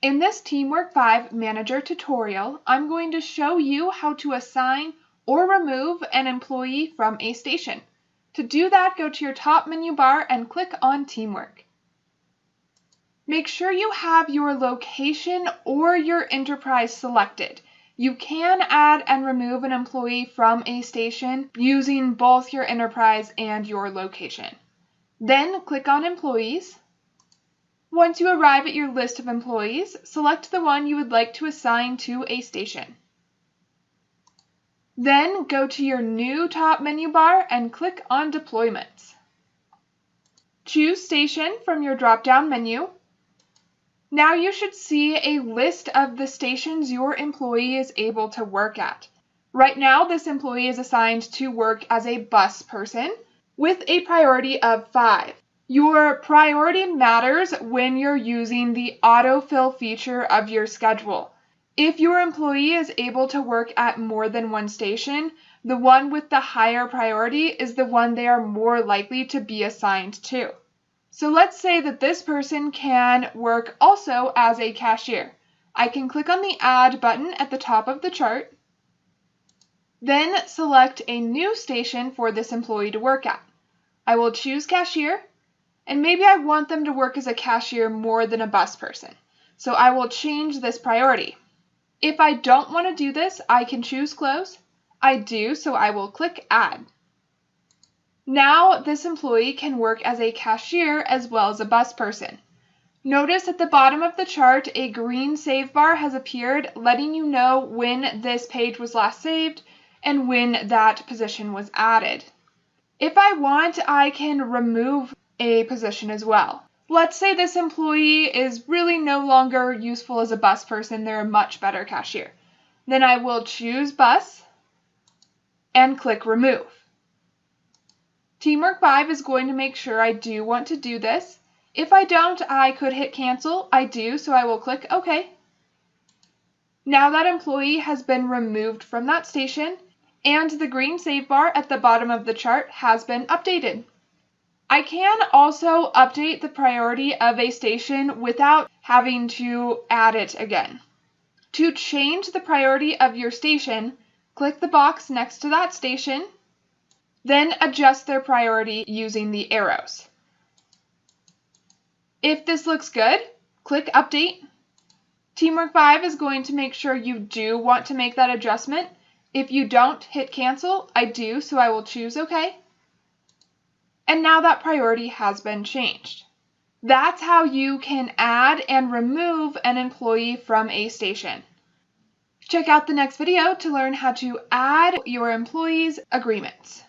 In this TeamWork 5 Manager tutorial, I'm going to show you how to assign or remove an employee from a station. To do that, go to your top menu bar and click on TeamWork. Make sure you have your location or your enterprise selected. You can add and remove an employee from a station using both your enterprise and your location. Then click on Employees. Once you arrive at your list of employees, select the one you would like to assign to a station. Then go to your new top menu bar and click on Deployments. Choose Station from your drop-down menu. Now you should see a list of the stations your employee is able to work at. Right now, this employee is assigned to work as a bus person with a priority of 5. Your priority matters when you're using the autofill feature of your schedule. If your employee is able to work at more than one station, the one with the higher priority is the one they are more likely to be assigned to. So let's say that this person can work also as a cashier. I can click on the Add button at the top of the chart, then select a new station for this employee to work at. I will choose Cashier, and maybe I want them to work as a cashier more than a bus person. So I will change this priority. If I don't want to do this, I can choose Close. I do, so I will click Add. Now this employee can work as a cashier as well as a bus person. Notice at the bottom of the chart, a green save bar has appeared, letting you know when this page was last saved and when that position was added. If I want, I can remove a position as well. Let's say this employee is really no longer useful as a bus person, they're a much better cashier. Then I will choose Bus and click Remove. TeamWork 5 is going to make sure I do want to do this. If I don't, I could hit Cancel. I do, so I will click OK. Now that employee has been removed from that station, and the green save bar at the bottom of the chart has been updated. I can also update the priority of a station without having to add it again. To change the priority of your station, click the box next to that station, then adjust their priority using the arrows. If this looks good, click Update. TeamWork 5 is going to make sure you do want to make that adjustment. If you don't, hit Cancel. I do, so I will choose OK. And now that priority has been changed. That's how you can add and remove an employee from a station. Check out the next video to learn how to add your employees' agreements.